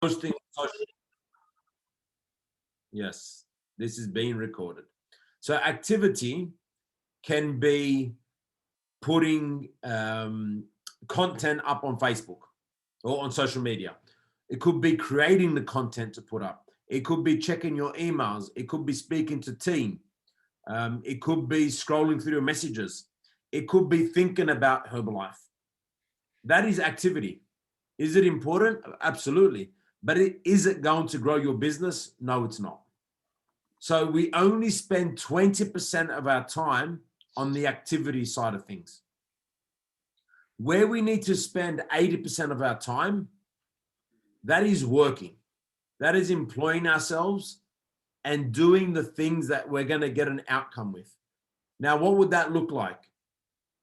posting on social. Yes, this is being recorded. So activity can be putting content up on Facebook or on social media. It could be creating the content to put up. It could be checking your emails. It could be speaking to team. It could be scrolling through your messages. It could be thinking about Herbalife. That is activity. Is it important? Absolutely. But is it going to grow your business? No, it's not. So we only spend 20% of our time on the activity side of things. Where we need to spend 80% of our time, that is working. That is employing ourselves and doing the things that we're going to get an outcome with. Now, what would that look like?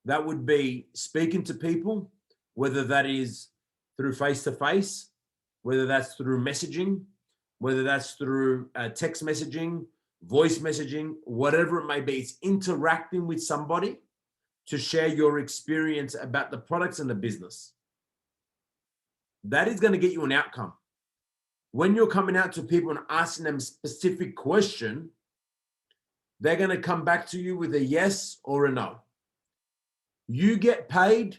That would be speaking to people, whether that is through face-to-face, whether that's through messaging, whether that's through text messaging, voice messaging, whatever it may be. It's interacting with somebody to share your experience about the products and the business. That is going to get you an outcome. When you're coming out to people and asking them a specific question, they're going to come back to you with a yes or a no. You get paid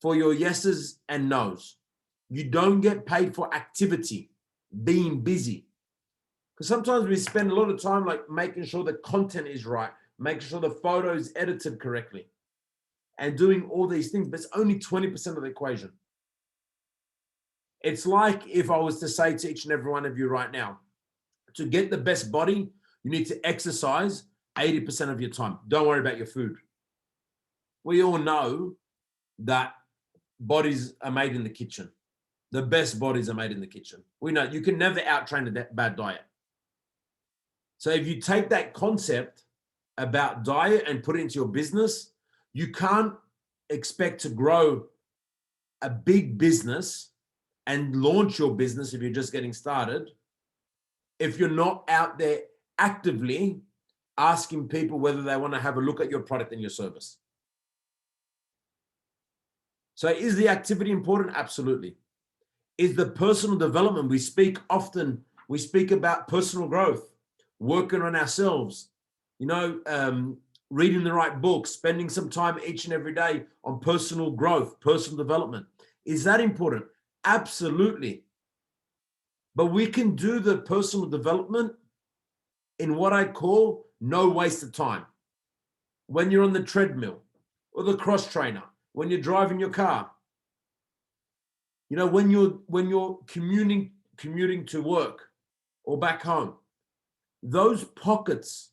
for your yeses and nos. You don't get paid for activity, being busy. Because sometimes we spend a lot of time like making sure the content is right, making sure the photo is edited correctly, and doing all these things, but it's only 20% of the equation. It's like if I was to say to each and every one of you right now, to get the best body, you need to exercise 80% of your time. Don't worry about your food. We all know that bodies are made in the kitchen. The best bodies are made in the kitchen. We know you can never out-train a bad diet. So if you take that concept about diet and put it into your business, you can't expect to grow a big business and launch your business if you're just getting started, if you're not out there actively asking people whether they want to have a look at your product and your service. So is the activity important? Absolutely. Is the personal development? We speak about personal growth, working on ourselves, reading the right books, spending some time each and every day on personal growth, personal development. Is that important? Absolutely. But we can do the personal development in what I call no waste of time. When you're on the treadmill or the cross trainer, when you're driving your car, when you're commuting to work or back home, those pockets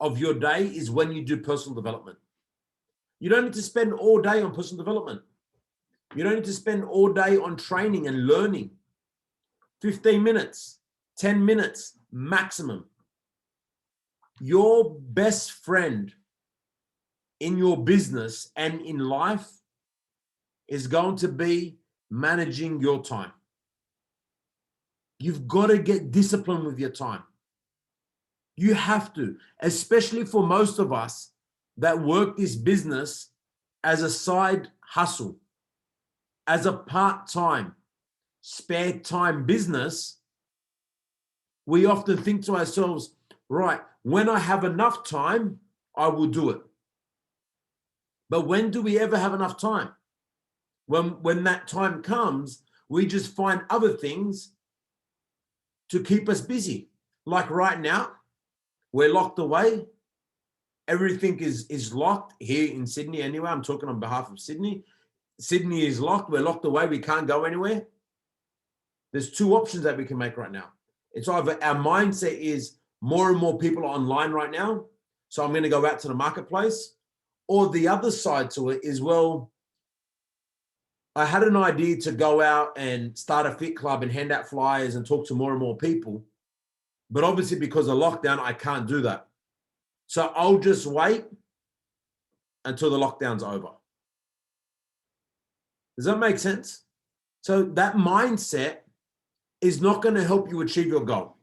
of your day is when you do personal development. You don't need to spend all day on personal development. You don't need to spend all day on training and learning. 15 minutes, 10 minutes maximum. Your best friend in your business and in life is going to be managing your time. You've got to get disciplined with your time. You have to, especially for most of us that work this business as a side hustle, as a part-time, spare time business. We often think to ourselves, right, when I have enough time, I will do it. But when do we ever have enough time? When that time comes, we just find other things to keep us busy. Like right now, we're locked away. Everything is locked here in Sydney anyway. I'm talking on behalf of Sydney. Sydney is locked. We're locked away. We can't go anywhere. There's two options that we can make right now. It's either our mindset is more and more people are online right now, so I'm going to go out to the marketplace, or the other side to it is, well, I had an idea to go out and start a fit club and hand out flyers and talk to more and more people, but obviously because of lockdown, I can't do that. So I'll just wait until the lockdown's over. Does that make sense? So that mindset is not going to help you achieve your goal.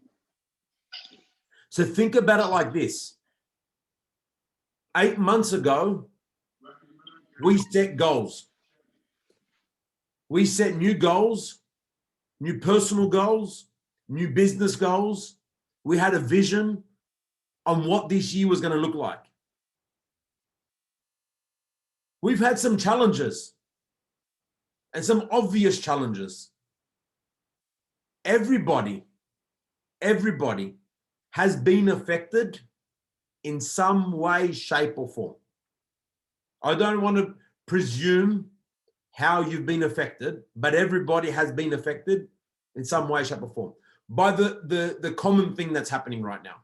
So think about it like this. 8 months ago, we set goals. We set new goals new personal goals, new business goals. We had a vision on what this year was going to look like. We've had some challenges and some obvious challenges. Everybody has been affected in some way, shape, or form. I don't want to presume how you've been affected, but everybody has been affected in some way, shape, or form by the common thing that's happening right now.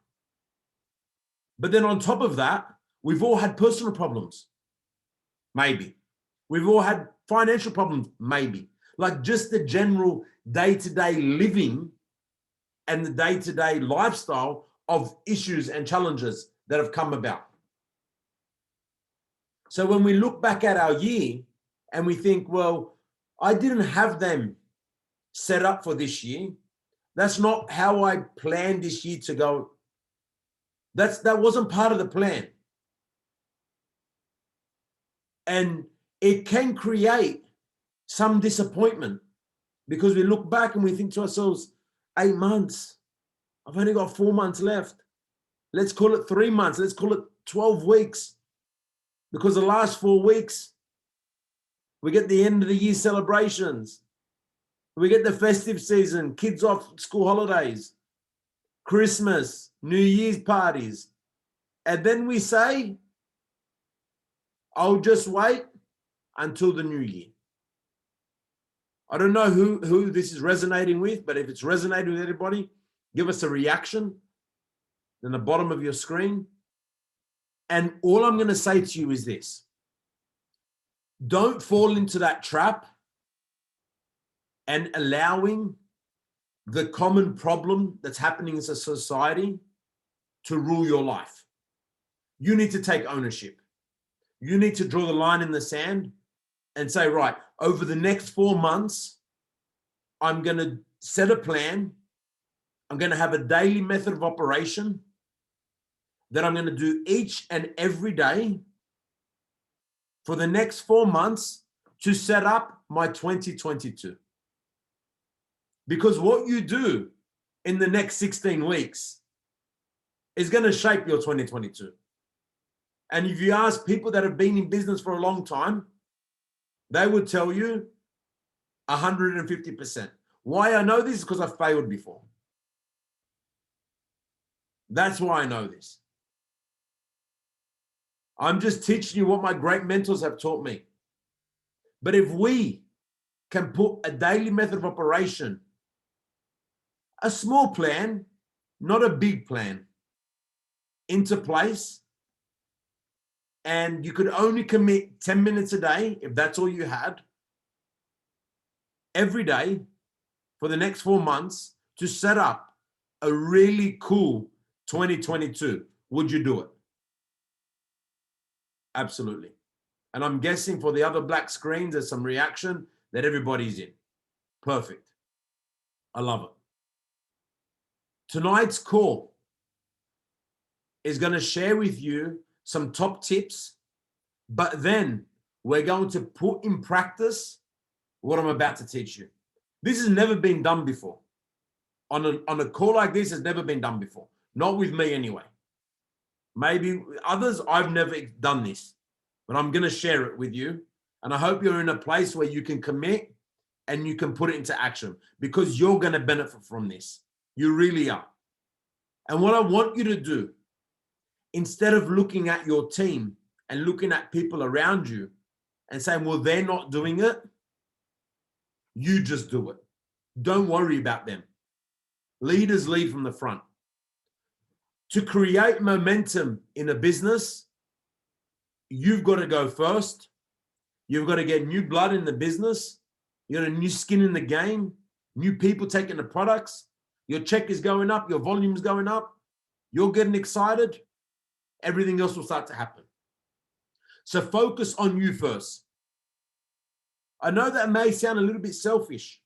But then on top of that, we've all had personal problems. Maybe. We've all had financial problems. Maybe. Like just the general day-to-day living and the day-to-day lifestyle of issues and challenges that have come about. So when we look back at our year and we think, well, I didn't have them set up for this year. That's not how I planned this year to go. That wasn't part of the plan. And it can create some disappointment because we look back and we think to ourselves, 8 months, I've only got 4 months left. Let's call it 3 months. Let's call it 12 weeks. Because the last 4 weeks, we get the end of the year celebrations. We get the festive season, kids off school holidays, Christmas, New Year's parties. And then we say, I'll just wait until the new year. I don't know who this is resonating with, but if it's resonating with anybody, give us a reaction in the bottom of your screen. And all I'm going to say to you is this. Don't fall into that trap and allowing the common problem that's happening in society to rule your life. You need to take ownership. You need to draw the line in the sand and say, right, over the next 4 months, I'm going to set a plan. I'm going to have a daily method of operation that I'm going to do each and every day for the next 4 months to set up my 2022. Because what you do in the next 16 weeks is going to shape your 2022. And if you ask people that have been in business for a long time, they would tell you 150%. Why I know this is because I've failed before. That's why I know this. I'm just teaching you what my great mentors have taught me. But if we can put a daily method of operation, a small plan, not a big plan, into place, and you could only commit 10 minutes a day, if that's all you had, every day for the next 4 months to set up a really cool 2022, would you do it? Absolutely. And I'm guessing for the other black screens, there's some reaction that everybody's in. Perfect. I love it. Tonight's call is going to share with you some top tips, but then we're going to put in practice what I'm about to teach you. This has never been done before. On a call like this has never been done before. Not with me anyway. Maybe others, I've never done this, but I'm going to share it with you. And I hope you're in a place where you can commit and you can put it into action because you're going to benefit from this. You really are. And what I want you to do, instead of looking at your team and looking at people around you and saying, well, they're not doing it, you just do it. Don't worry about them. Leaders lead from the front. To create momentum in a business, you've got to go first. You've got to get new blood in the business. You got a new skin in the game, new people taking the products. Your check is going up, your volume is going up. You're getting excited. Everything else will start to happen. So focus on you first. I know that may sound a little bit selfish,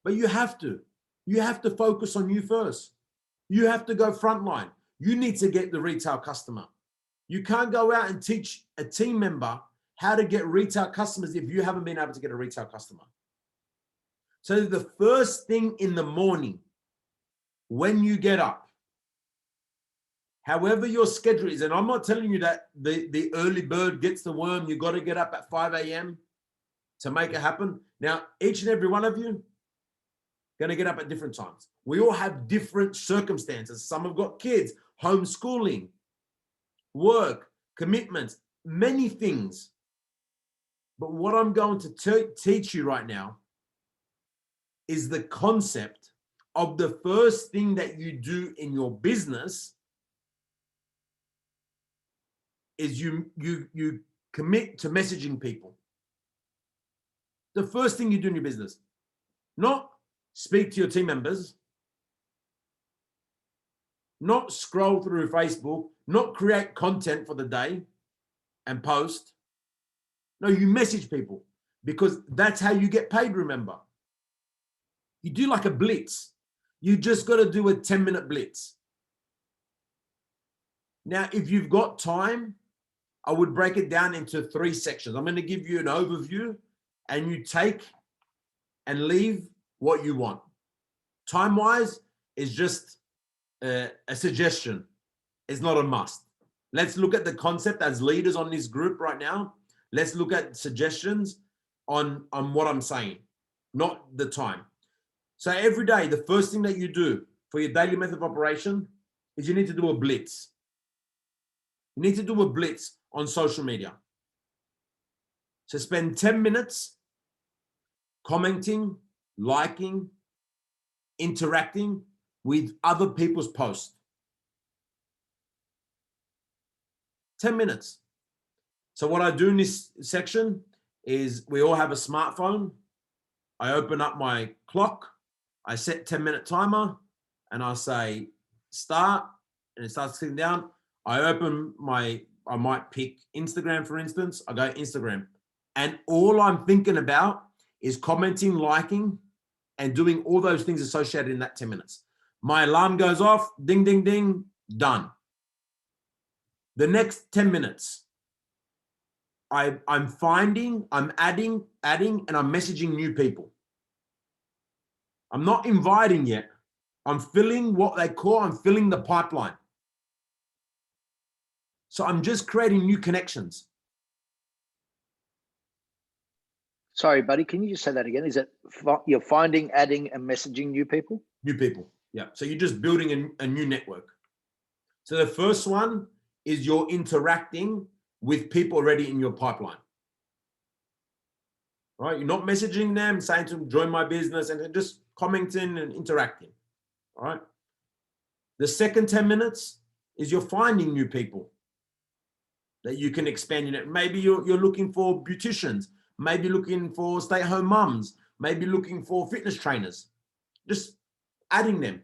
but you have to. You have to focus on you first. You have to go frontline. You need to get the retail customer. You can't go out and teach a team member how to get retail customers if you haven't been able to get a retail customer. So the first thing in the morning, when you get up, however your schedule is, and I'm not telling you that the early bird gets the worm, you got to get up at 5 a.m. to make it happen. Now, each and every one of you going to get up at different times. We all have different circumstances. Some have got kids, homeschooling, work, commitments, many things. But what I'm going to teach you right now is the concept of the first thing that you do in your business is you commit to messaging people. The first thing you do in your business, not speak to your team members, not scroll through Facebook, not create content for the day and post. No, you message people because that's how you get paid, remember. You do like a blitz. You just got to do a 10-minute blitz. Now, if you've got time, I would break it down into 3 sections. I'm going to give you an overview and you take and leave what you want. Time-wise is just a suggestion. It's not a must. Let's look at the concept as leaders on this group right now. Let's look at suggestions on what I'm saying, not the time. So every day, the first thing that you do for your daily method of operation is you need to do a blitz. You need to do a blitz on social media. So spend 10 minutes commenting, liking, interacting with other people's posts. 10 minutes. So what I do in this section is we all have a smartphone. I open up my clock. I set 10-minute timer and I say start and it starts clicking down. I might pick Instagram, for instance. I go Instagram and all I'm thinking about is commenting, liking, and doing all those things associated in that 10 minutes. My alarm goes off, ding, ding, ding, done. The next 10 minutes, I'm adding, and I'm messaging new people. I'm not inviting yet. I'm filling I'm filling the pipeline. So I'm just creating new connections. Sorry, buddy, can you just say that again? Is it you're finding, adding, and messaging new people? New people, yeah. So you're just building a new network. So the first one is you're interacting with people already in your pipeline. Right? You're not messaging them, saying to them, join my business, and just commenting and interacting. All right. The second 10 minutes is you're finding new people that you can expand in it. Maybe you're looking for beauticians, maybe looking for stay-at-home mums, maybe looking for fitness trainers. Just adding them,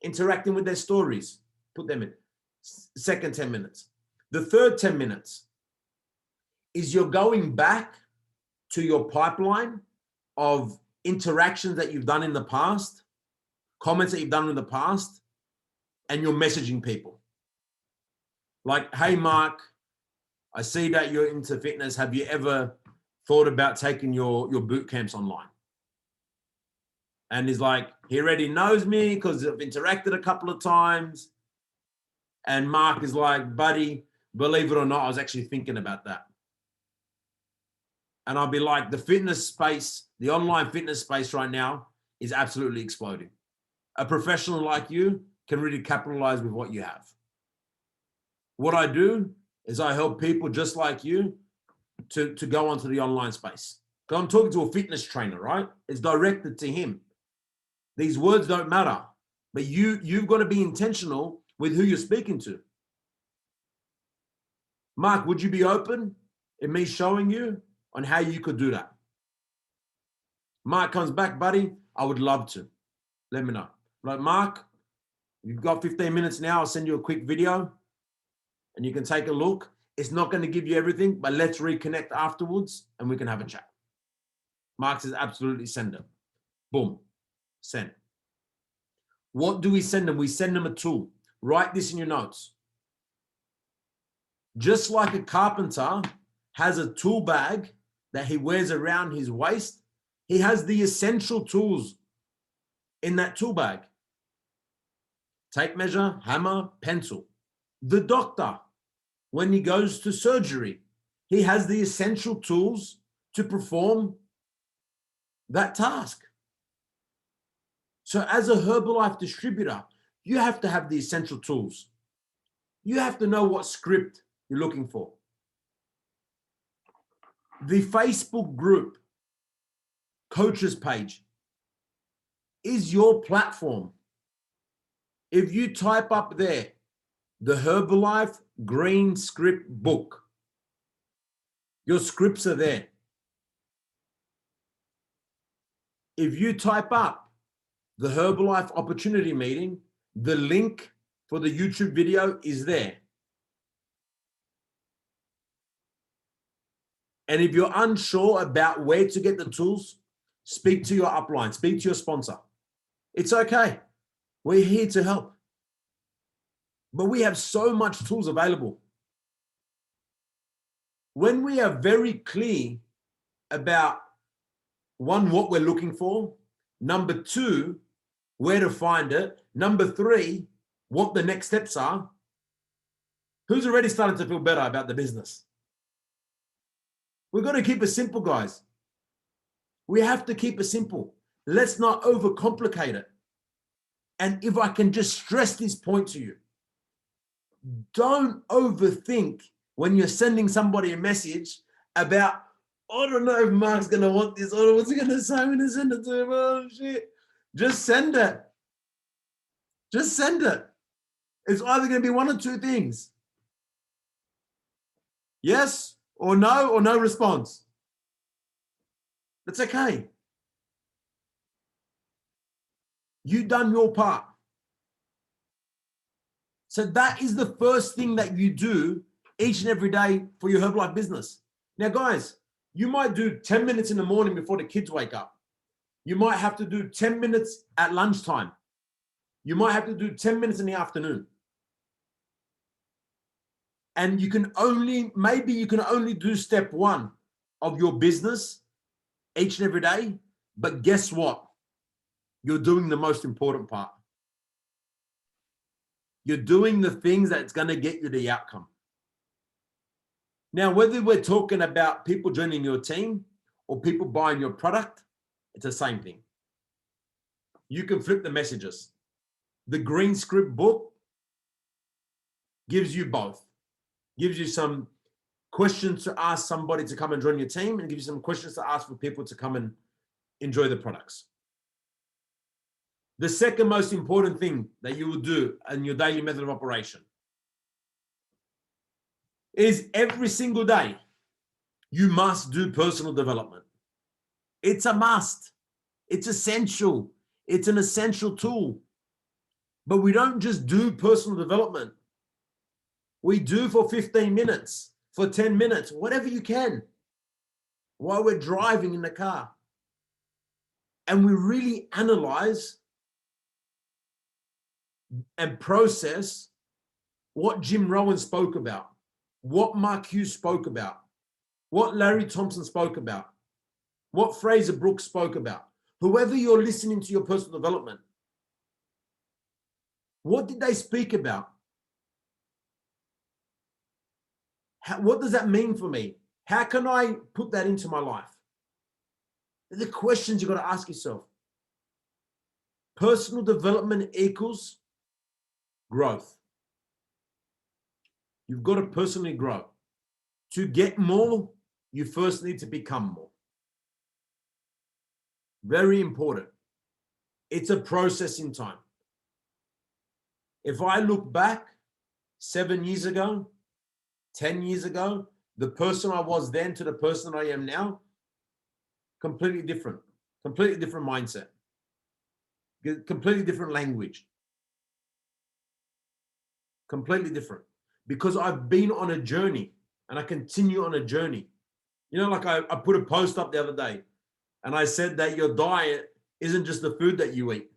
interacting with their stories, put them in. Second 10 minutes. The third 10 minutes is you're going back to your pipeline of interactions that you've done in the past, comments that you've done in the past, and you're messaging people. Like, hey, Mark, I see that you're into fitness. Have you ever thought about taking your boot camps online? And he's like, he already knows me because I've interacted a couple of times. And Mark is like, buddy, believe it or not, I was actually thinking about that. And I'll be like, the fitness space, the online fitness space right now is absolutely exploding. A professional like you can really capitalize with what you have. What I do is I help people just like you to go onto the online space. Because I'm talking to a fitness trainer, right? It's directed to him. These words don't matter, but you've got to be intentional with who you're speaking to. Mark, would you be open in me showing you on how you could do that? Mark comes back, buddy, I would love to. Let me know. Like, Mark, you've got 15 minutes now. I'll send you a quick video and you can take a look. It's not going to give you everything, but let's reconnect afterwards and we can have a chat. Mark says, absolutely, send it. Boom, send. What do we send them? We send them a tool. Write this in your notes. Just like a carpenter has a tool bag that he wears around his waist, He has the essential tools in that tool bag. Tape measure, hammer, pencil. The doctor, when he goes to surgery, he has the essential tools to perform that task. So as a Herbalife distributor, you have to have the essential tools. You have to know what script you're looking for. The Facebook group coaches page is your platform. If you type up there, the Herbalife Green Script book, your scripts are there. If you type up the Herbalife opportunity meeting, the link for the YouTube video is there. And if you're unsure about where to get the tools, speak to your upline, speak to your sponsor. It's okay. We're here to help. But we have so much tools available. When we are very clear about one, what we're looking for, number two, where to find it, number three, what the next steps are, who's already starting to feel better about the business? We've got to keep it simple, guys. We have to keep it simple. Let's not overcomplicate it. And if I can just stress this point to you, don't overthink when you're sending somebody a message about, I don't know if Mark's going to want this, or what's he going to say? I'm going to send it to him. Oh, shit. Just send it. Just send it. It's either going to be one or two things. Yes or no response. That's okay. You've done your part. So that is the first thing that you do each and every day for your Herbalife business. Now, guys, you might do 10 minutes in the morning before the kids wake up. You might have to do 10 minutes at lunchtime. You might have to do 10 minutes in the afternoon. And maybe you can only do step one of your business each and every day. But guess what? You're doing the most important part. You're doing the things that's going to get you the outcome. Now, whether we're talking about people joining your team or people buying your product, it's the same thing. You can flip the messages. The Green Script book gives you both. Gives you some questions to ask somebody to come and join your team, and gives you some questions to ask for people to come and enjoy the products. The second most important thing that you will do in your daily method of operation is every single day, you must do personal development. It's a must. It's essential. It's an essential tool. But we don't just do personal development. We do for 15 minutes, for 10 minutes, whatever you can, while we're driving in the car. And we really analyze and process what Jim Rohn spoke about, what Mark Hughes spoke about, what Larry Thompson spoke about, what Fraser Brooks spoke about. Whoever you're listening to your personal development, what did they speak about? What does that mean for me? How can I put that into my life? The questions you've got to ask yourself. Personal development equals growth. You've got to personally grow. To get more, you first need to become more. Very important. It's a process in time. If I look back 7 years ago, 10 years ago, the person I was then to the person I am now, completely different mindset, completely different language, completely different, because I've been on a journey and I continue on a journey. You know, like I put a post up the other day and I said that your diet isn't just the food that you eat.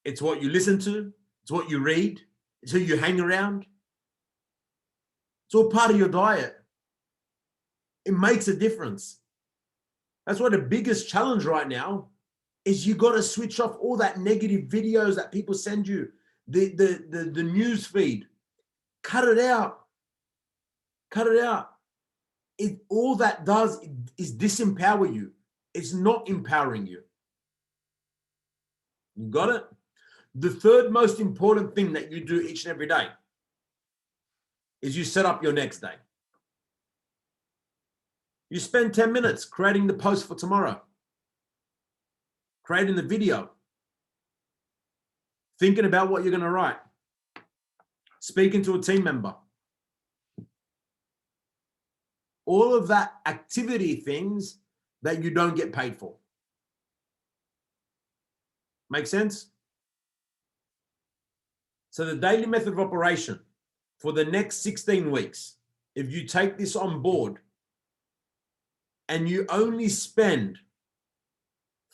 It's what you listen to, it's what you read, it's who you hang around. It's all part of your diet. It makes a difference. That's why the biggest challenge right now is you got to switch off all that negative videos that people send you, the news feed. Cut it out. Cut it out. All that does is disempower you. It's not empowering you. You got it? The third most important thing that you do each and every day is you set up your next day. You spend 10 minutes creating the post for tomorrow, creating the video, thinking about what you're going to write, speaking to a team member. All of that activity things that you don't get paid for. Make sense? So the daily method of operation for the next 16 weeks, if you take this on board and you only spend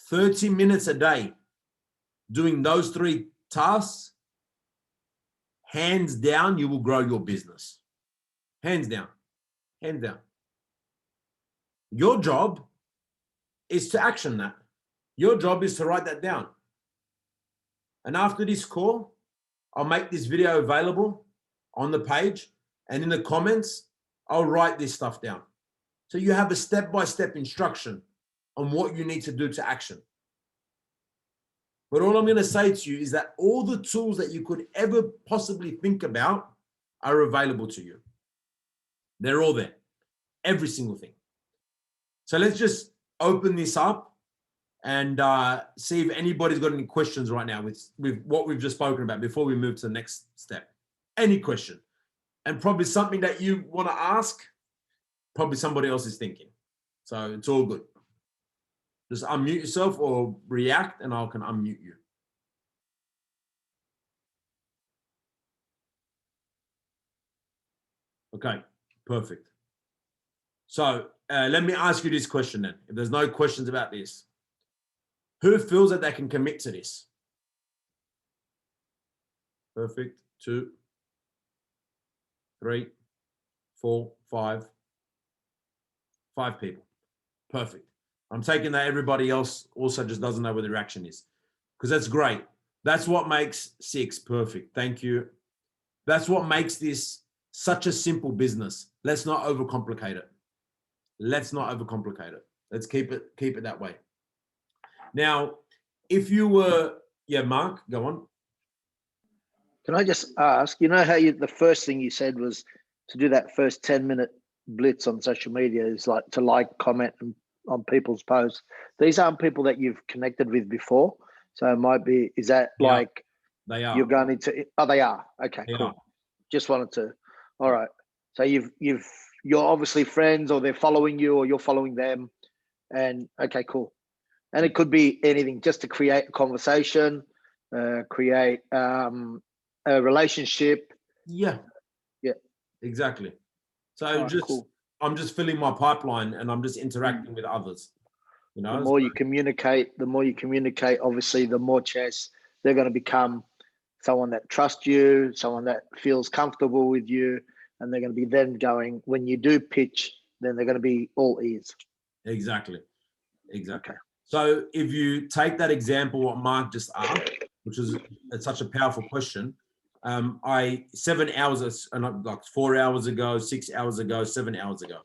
30 minutes a day doing those 3 tasks, hands down, you will grow your business. Hands down. Hands down. Your job is to action that. Your job is to write that down. And after this call, I'll make this video available on the page, and in the comments, I'll write this stuff down. So you have a step-by-step instruction on what you need to do to action. But all I'm going to say to you is that all the tools that you could ever possibly think about are available to you. They're all there. Every single thing. So let's just open this up and see if anybody's got any questions right now with what we've just spoken about before we move to the next step. Any question. And probably something that you want to ask, probably somebody else is thinking. So it's all good. Just unmute yourself or react and I can unmute you. Okay, perfect. So let me ask you this question then. If there's no questions about this, who feels that they can commit to this? Perfect. 2, 3, 4, 5. 5 people. Perfect. I'm taking that everybody else also just doesn't know what the reaction is, because that's great. That's what makes 6 perfect. Thank you. That's what makes this such a simple business. Let's not overcomplicate it. Let's not overcomplicate it. Let's keep it that way. Now, if you were, yeah, Mark, go on. Can I just ask, you know how the first thing you said was to do that first 10-minute blitz on social media is like to comment on people's posts. These aren't people that you've connected with before. So it might be, is that like they are. You're going into, oh, they are. Okay, They cool. are. Just wanted to, all right. So you're obviously friends, or they're following you, or you're following them. And okay, cool. And it could be anything, just to create a conversation, create a relationship. Yeah. Yeah. Exactly. So right, cool. I'm just filling my pipeline and I'm just interacting with others. You know, the more you communicate, obviously, the more chance they're going to become someone that trusts you, someone that feels comfortable with you, and they're going to be then going, when you do pitch, then they're going to be all ears. Exactly. Okay. Okay. So if you take that example, what Mark just asked, which is such a powerful question, 7 hours, like 4 hours ago, 6 hours ago, 7 hours ago.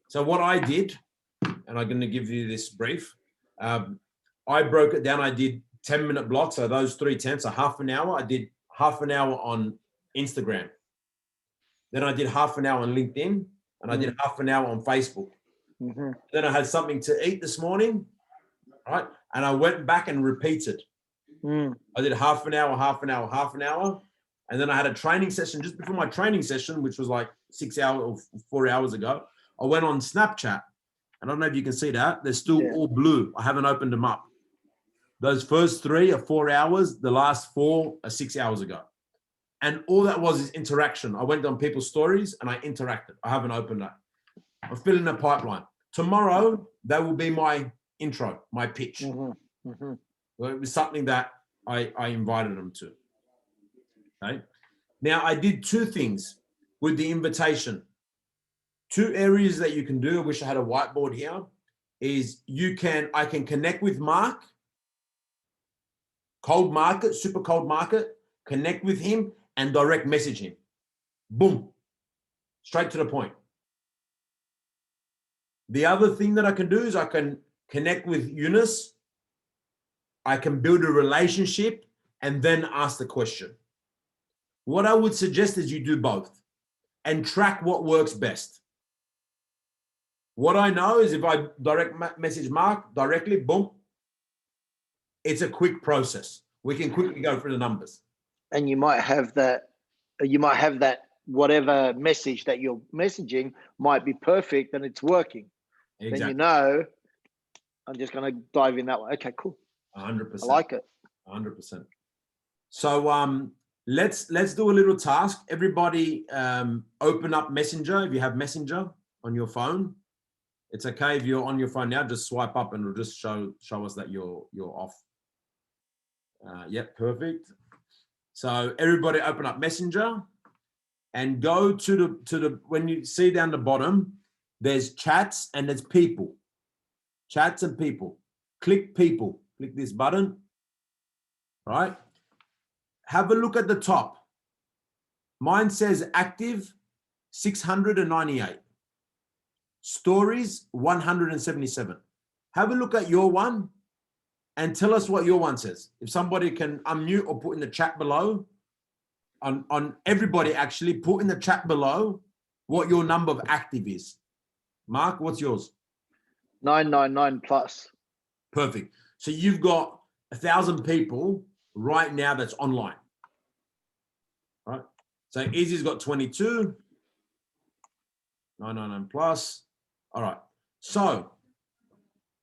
So what I did, and I'm going to give you this brief, I broke it down. I did 10-minute blocks. So those 3 tenths are half an hour. I did half an hour on Instagram. Then I did half an hour on LinkedIn, and I did half an hour on Facebook. Mm-hmm. Then I had something to eat this morning, right? And I went back and repeated. I did half an hour, half an hour, half an hour. And then I had a training session just before my training session, which was like 6 hours or 4 hours ago. I went on Snapchat. I don't know if you can see that. They're still all blue. I haven't opened them up. Those first 3 are 4 hours. The last 4 are 6 hours ago. And all that was is interaction. I went on people's stories and I interacted. I haven't opened that. I'm filling a pipeline. Tomorrow, that will be my intro, my pitch. Mm-hmm. Mm-hmm. Well, it was something that I invited them to. Okay. Now, I did 2 things with the invitation. 2 areas that you can do. I wish I had a whiteboard here. is I can connect with Mark, cold market, super cold market, connect with him and direct message him. Boom, straight to the point. The other thing that I can do is I can connect with Eunice. I can build a relationship and then ask the question. What I would suggest is you do both and track what works best. What I know is if I direct message Mark directly, boom, it's a quick process. We can quickly go through the numbers. And you might have that whatever message that you're messaging might be perfect and it's working. Exactly. Then you know, I'm just going to dive in that way. Okay, cool. 100%. I like it. 100%. So let's do a little task. Everybody open up Messenger if you have Messenger on your phone. It's okay if you're on your phone now, just swipe up and it'll just show us that you're off. Yep, perfect. So everybody open up Messenger and go to the when you see down the bottom, there's chats and there's people. Chats and people. Click people. Click this button. Right? Have a look at the top. Mine says active 698. Stories 177. Have a look at your one and tell us what your one says. If somebody can unmute or put in the chat below, on everybody actually, put in the chat below what your number of active is. Mark, what's yours? 999 plus. Perfect. So you've got 1,000 people right now that's online. Right? So Easy's got 22. 999 plus. All right. So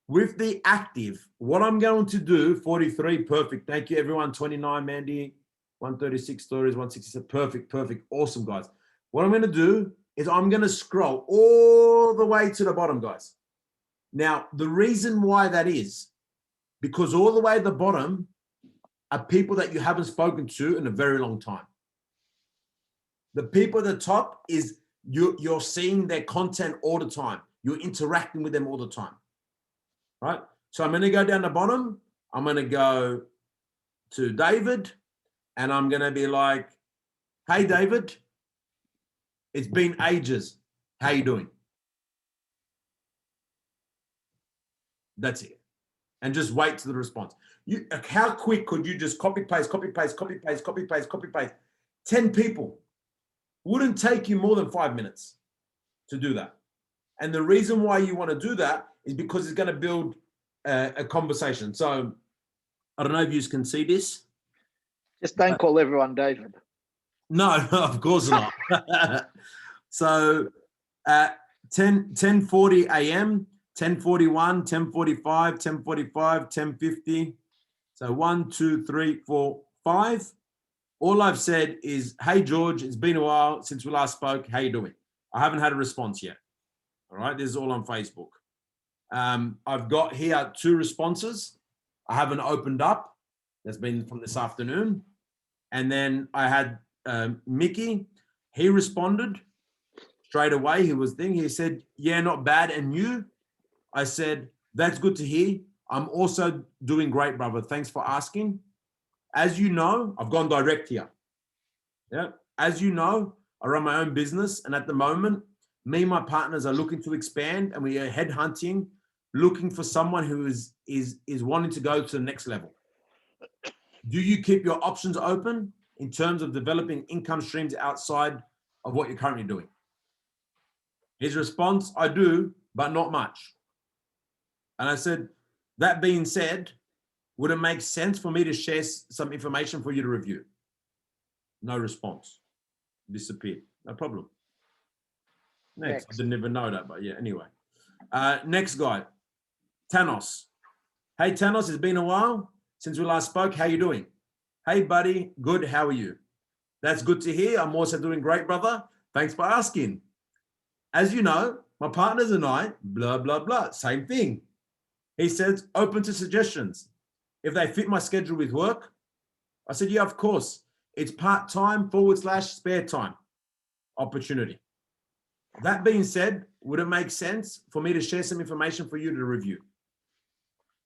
with the active, what I'm going to do, 43, perfect. Thank you, everyone. 29, Mandy. 136 stories, 167. Perfect. Awesome, guys. What I'm going to do is I'm going to scroll all the way to the bottom, guys. Now, the reason why that is because all the way at the bottom are people that you haven't spoken to in a very long time. The people at the top is you're seeing their content all the time. You're interacting with them all the time, right? So I'm going to go down the bottom. I'm going to go to David and I'm going to be like, hey, David, it's been ages. How you doing? That's it. And just wait to the response. How quick could you just copy, paste, 10 people. Wouldn't take you more than 5 minutes to do that. And the reason why you want to do that is because it's going to build a conversation. So I don't know if you can see this. Just don't call everyone David. No, of course not. So at 10:40 a.m., 10:41, 10:45, 10:45, 10:50. So 1, 2, 3, 4, 5. All I've said is, hey, George, it's been a while since we last spoke. How you doing? I haven't had a response yet. All right, this is all on Facebook. I've got here 2 responses. I haven't opened up. That's been from this afternoon. And then I had Mickey. He responded straight away. He said, yeah, not bad. And you? I said, that's good to hear. I'm also doing great, brother. Thanks for asking. As you know, I've gone direct here. Yeah. As you know, I run my own business. And at the moment, me and my partners are looking to expand and we are headhunting, looking for someone who is wanting to go to the next level. Do you keep your options open in terms of developing income streams outside of what you're currently doing? His response, I do, but not much. And I said, that being said, would it make sense for me to share some information for you to review? No response. Disappeared. No problem. Next. I didn't even know that, but yeah, anyway. Next guy, Thanos. Hey, Thanos, it's been a while since we last spoke. How you doing? Hey, buddy. Good. How are you? That's good to hear. I'm also doing great, brother. Thanks for asking. As you know, my partners and I, blah, blah, blah, same thing. He says, open to suggestions. If they fit my schedule with work, I said, yeah, of course. It's part-time / spare time opportunity. That being said, would it make sense for me to share some information for you to review?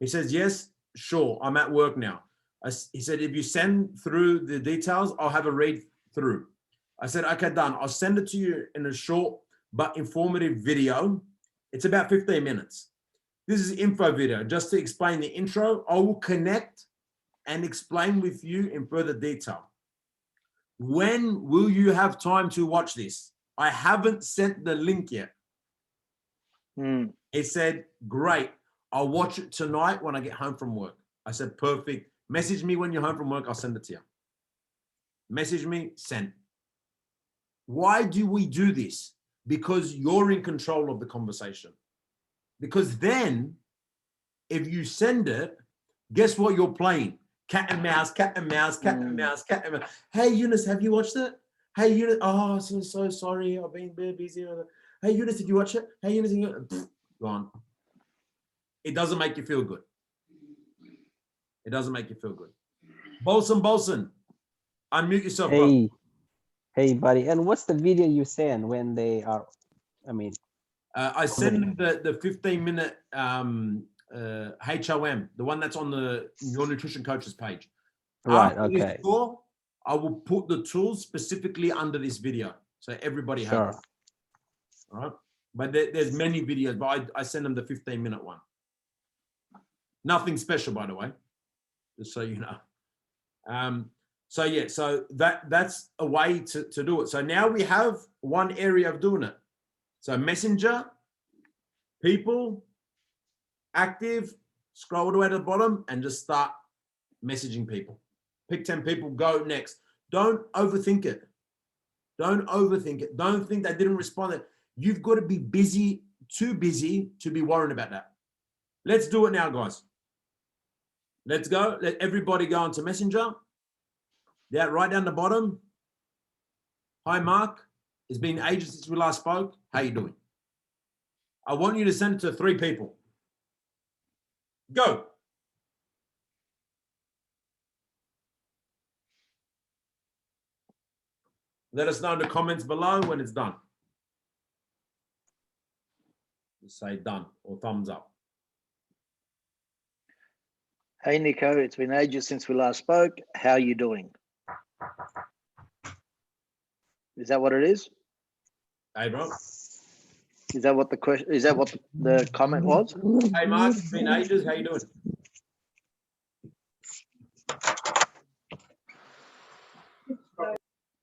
He says, yes, sure. I'm at work now. He said, if you send through the details, I'll have a read through. I said, okay, done. I'll send it to you in a short but informative video. It's about 15 minutes. This is info video just to explain the intro. I will connect and explain with you in further detail. When will you have time to watch this? I haven't sent the link yet. He said, great. I'll watch it tonight when I get home from work. I said, perfect. Message me when you're home from work. I'll send it to you. Message me, send. Why do we do this? Because you're in control of the conversation. Because then, if you send it, guess what you're playing? Cat and mouse, cat and mouse, cat and mouse, cat and mouse. Hey, Eunice, have you watched it? Hey, Eunice, oh, so sorry. I've been very busy. Hey, Eunice, did you watch it? Hey, Eunice, gone. It doesn't make you feel good. It doesn't make you feel good. Bolson, unmute yourself, bro. Hey, buddy. And what's the video you send when they are, I send them the 15-minute HOM, the one that's on your nutrition coach's page. Right, After okay. this tour, I will put the tools specifically under this video, so everybody has it. All right, but there's many videos, but I send them the 15-minute one. Nothing special, by the way, just so you know. So yeah, so that's a way to do it. So now we have one area of doing it. So messenger, people, active, scroll all the way to the bottom and just start messaging people. Pick 10 people, go next. Don't overthink it. Don't overthink it. Don't think they didn't respond. You've got to be busy, too busy to be worrying about that. Let's do it now, guys. Let's go. Let everybody go into Messenger. Yeah, right down the bottom. Hi, Mark. It's been ages since we last spoke. How you doing? I want you to send it to 3 people. Go. Let us know in the comments below when it's done. Just say done or thumbs up. Hey, Nico, it's been ages since we last spoke. How you doing? Is that what it is? Hey, bro. Is that what the question? Is that what the comment was? Hey, Mark. It's been ages. How you doing?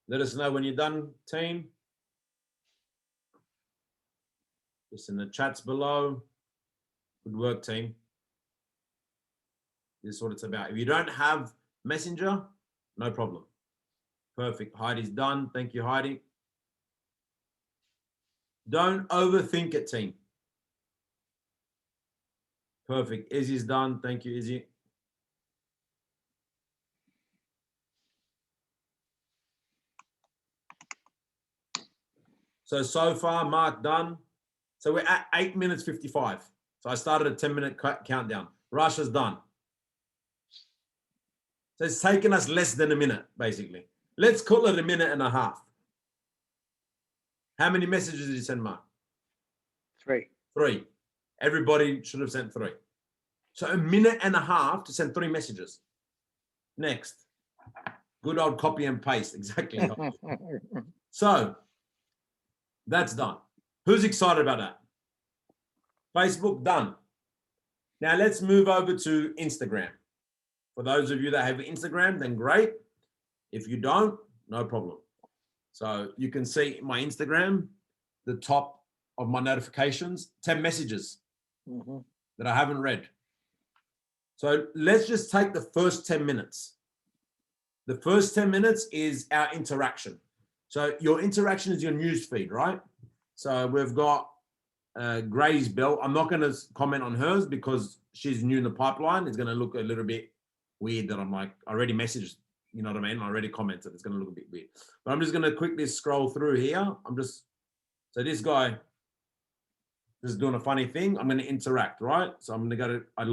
Let us know when you're done, team. Just in the chats below. Good work, team. This is what it's about. If you don't have Messenger, no problem. Perfect. Heidi's done. Thank you, Heidi. Don't overthink it, team. Perfect. Izzy's done. Thank you, Izzy. So far, Mark done. So we're at 8 minutes 55. So I started a 10-minute countdown. Rasha's done. So it's taken us less than a minute, basically. Let's call it a minute and a half. How many messages did you send, Mark? 3. 3. Everybody should have sent 3. So a minute and a half to send 3 messages. Next. Good old copy and paste. Exactly. So that's done. Who's excited about that? Facebook, done. Now let's move over to Instagram. For those of you that have Instagram, then great. If you don't, no problem. So you can see my Instagram, the top of my notifications, 10 messages that I haven't read. So let's just take the first 10 minutes. The first 10 minutes is our interaction. So your interaction is your news feed, right? So we've got Gray's bell. I'm not going to comment on hers because she's new in the pipeline. It's going to look a little bit weird that I'm like, I already messaged, you know what I mean? I already commented. It's going to look a bit weird. But I'm just going to quickly scroll through here. So this guy is doing a funny thing. I'm going to interact, right? So I'm going to go to, I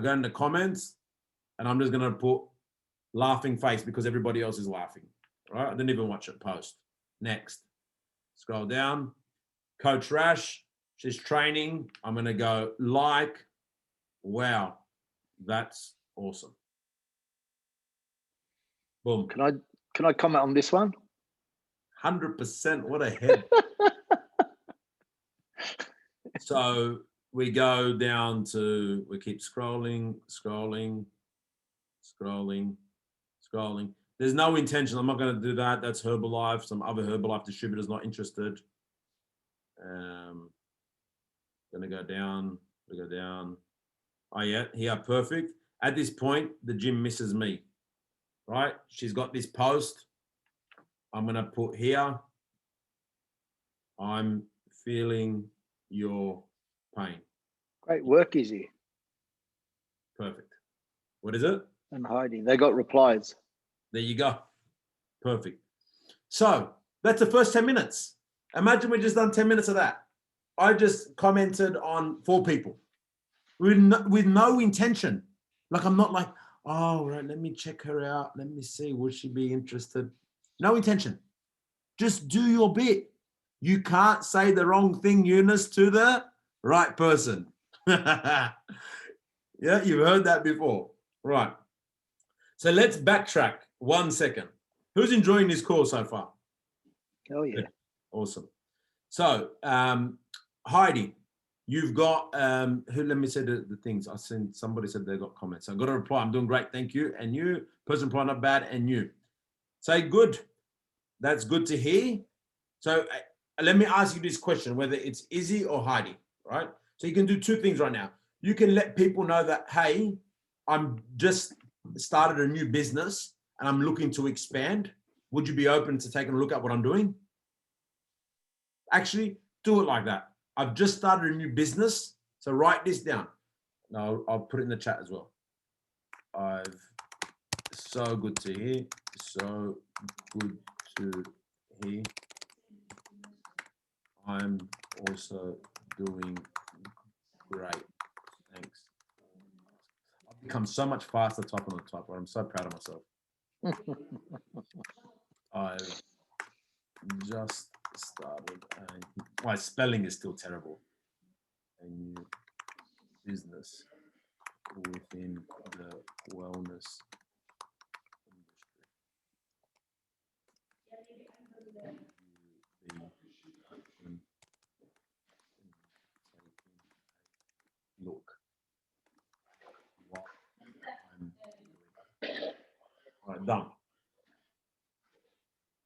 go into comments, and I'm just going to put laughing face because everybody else is laughing, right? I didn't even watch it post. Next. Scroll down. Coach Rash, she's training. I'm going to go like, wow, that's awesome. Boom. Can I comment on this one? 100%. What a head. So we go down to, we keep scrolling. There's no intention. I'm not going to do that. That's Herbalife. Some other Herbalife distributors not interested. Going to go down. We go down. Oh, yeah. Here, perfect. At this point, the gym misses me, right? She's got this post. I'm going to put here, I'm feeling your pain. Great work, Izzy Perfect. What is it? and Heidi. They got replies. There you go. Perfect. So that's the first 10 minutes. Imagine we just done 10 minutes of that. I just commented on 4 people with no intention. Like, I'm not like, oh, right, let me check her out. Let me see, would she be interested? No intention. Just do your bit. You can't say the wrong thing, Eunice, to the right person. Yeah, you've heard that before. Right. So let's backtrack 1 second. Who's enjoying this course so far? Oh, yeah. Awesome. So, Heidi, you've got, let me say the things. I seen somebody said they got comments. So I've got a reply. I'm doing great. Thank you. And you, person reply, not bad. And you say good. That's good to hear. So let me ask you this question, whether it's Izzy or Heidi, right? So you can do 2 things right now. You can let people know that, hey, I'm just started a new business and I'm looking to expand. Would you be open to taking a look at what I'm doing? Actually, do it like that. I've just started a new business. So write this down. No, I'll put it in the chat as well. So good to hear. So good to hear. I'm also doing great. Thanks. I've become so much faster typing on the typewriter. I'm so proud of myself. I've just started. My spelling is still terrible. A new business within the wellness industry. Look what I'm doing. All right, done.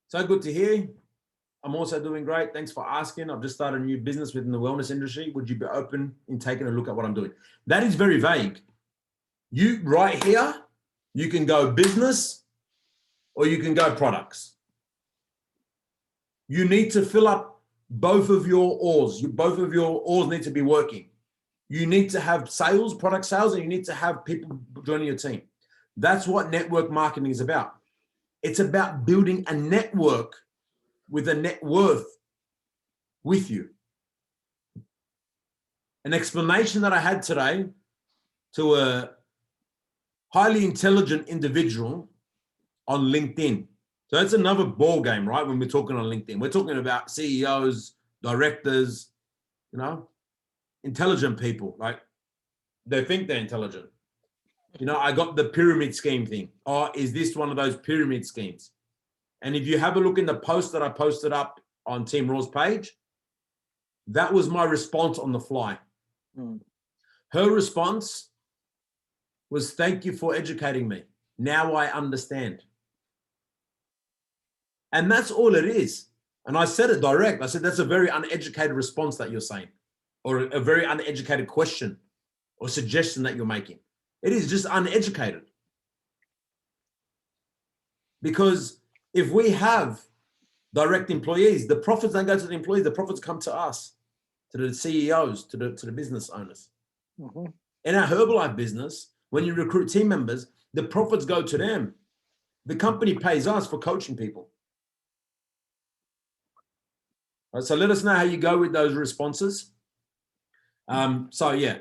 So good to hear. I'm also doing great. Thanks for asking. I've just started a new business within the wellness industry. Would you be open in taking a look at what I'm doing? That is very vague. You right here, you can go business or you can go products. You need to fill up both of your oars. Both of your oars need to be working. You need to have sales, product sales, and you need to have people joining your team. That's what network marketing is about. It's about building a network with a net worth with you. An explanation that I had today to a highly intelligent individual on LinkedIn. So that's another ball game, right? When we're talking on LinkedIn, we're talking about CEOs, directors, you know, intelligent people. Like, they think they're intelligent. You know, I got the pyramid scheme thing. Oh, is this one of those pyramid schemes? And if you have a look in the post that I posted up on Team Raw's page, that was my response on the fly. Her response was, thank you for educating me. Now I understand. And that's all it is. And I said it direct. I said, that's a very uneducated response that you're saying, or a very uneducated question or suggestion that you're making. It is just uneducated. Because if we have direct employees, the profits don't go to the employees, the profits come to us, to the CEOs, to the business owners. Mm-hmm. In our Herbalife business, when you recruit team members, the profits go to them. The company pays us for coaching people. Right, so let us know how you go with those responses. So yeah,